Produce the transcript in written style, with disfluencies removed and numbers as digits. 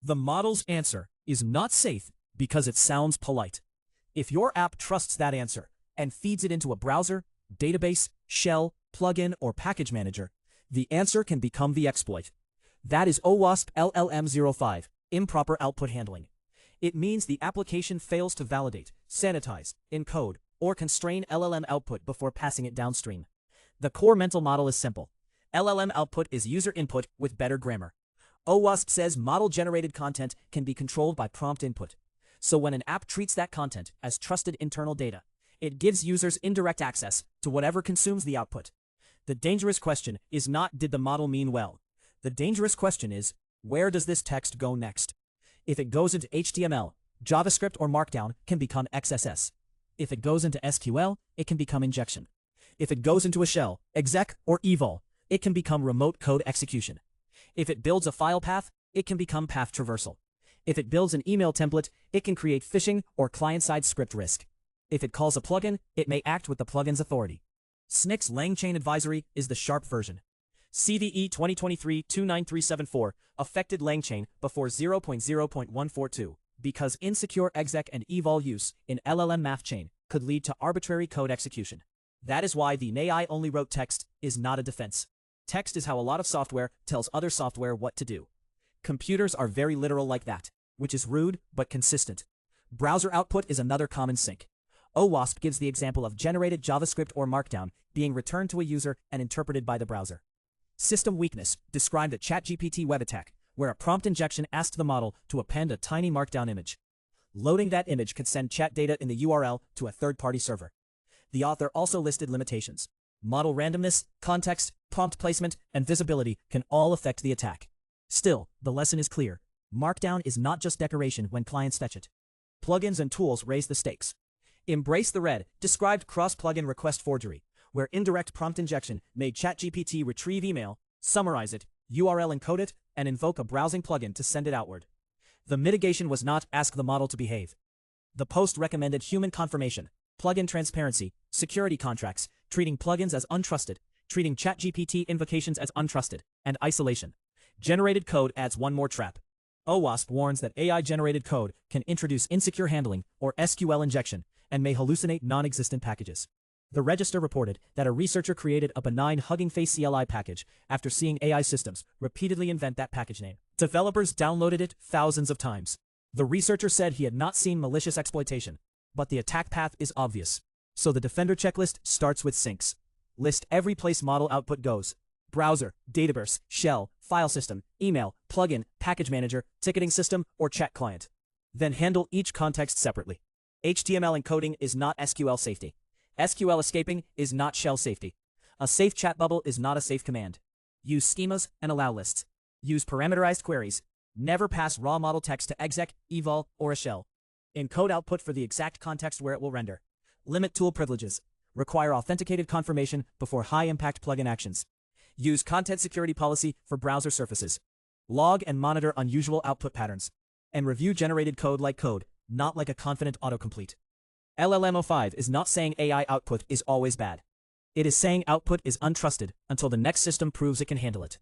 The model's answer is not safe because it sounds polite. If your app trusts that answer and feeds it into a browser, database, shell, plugin, or package manager, the answer can become the exploit. That is OWASP LLM05, improper output handling. It means the application fails to validate, sanitize, encode, or constrain LLM output before passing it downstream. The core mental model is simple. LLM output is user input with better grammar. OWASP says model-generated content can be controlled by prompt input. So when an app treats that content as trusted internal data, it gives users indirect access to whatever consumes the output. The dangerous question is not, did the model mean well? The dangerous question is, where does this text go next? If it goes into HTML, JavaScript or Markdown can become XSS. If it goes into SQL, it can become injection. If it goes into a shell, exec or evol, it can become remote code execution. If it builds a file path, it can become path traversal. If it builds an email template, it can create phishing or client-side script risk. If it calls a plugin, it may act with the plugin's authority. Snyk's LangChain advisory is the sharp version. CVE 2023-29374 affected LangChain before 0.0.142 because insecure exec and evol use in LLM math chain could lead to arbitrary code execution. That is why the "nay, I only wrote text" is not a defense. Text is how a lot of software tells other software what to do. Computers are very literal like that, which is rude but consistent. Browser output is another common sink. OWASP gives the example of generated JavaScript or Markdown being returned to a user and interpreted by the browser. System weakness described a ChatGPT web attack, where a prompt injection asked the model to append a tiny Markdown image. Loading that image could send chat data in the URL to a third-party server. The author also listed limitations. Model randomness, context, prompt placement, and visibility can all affect the attack. Still, the lesson is clear. Markdown is not just decoration when clients fetch it. Plugins and tools raise the stakes. Embrace the Red described cross-plugin request forgery, where indirect prompt injection made ChatGPT retrieve email, summarize it, URL encode it, and invoke a browsing plugin to send it outward. The mitigation was not ask the model to behave. The post recommended human confirmation, plugin transparency, security contracts, treating plugins as untrusted, treating ChatGPT invocations as untrusted, and isolation. Generated code adds one more trap. OWASP warns that AI-generated code can introduce insecure handling or SQL injection and may hallucinate non-existent packages. The Register reported that a researcher created a benign Hugging Face CLI package after seeing AI systems repeatedly invent that package name. Developers downloaded it thousands of times. The researcher said he had not seen malicious exploitation, but the attack path is obvious. So the Defender checklist starts with sinks. List every place model output goes: browser, database, shell, file system, email, plugin, package manager, ticketing system, or chat client. Then handle each context separately. HTML encoding is not SQL safety. SQL escaping is not shell safety. A safe chat bubble is not a safe command. Use schemas and allow lists. Use parameterized queries. Never pass raw model text to exec, evol, or a shell. Encode output for the exact context where it will render. Limit tool privileges. Require authenticated confirmation before high-impact plugin actions. Use content security policy for browser surfaces. Log and monitor unusual output patterns. And review generated code like code, not like a confident autocomplete. LLM05 is not saying AI output is always bad. It is saying output is untrusted until the next system proves it can handle it.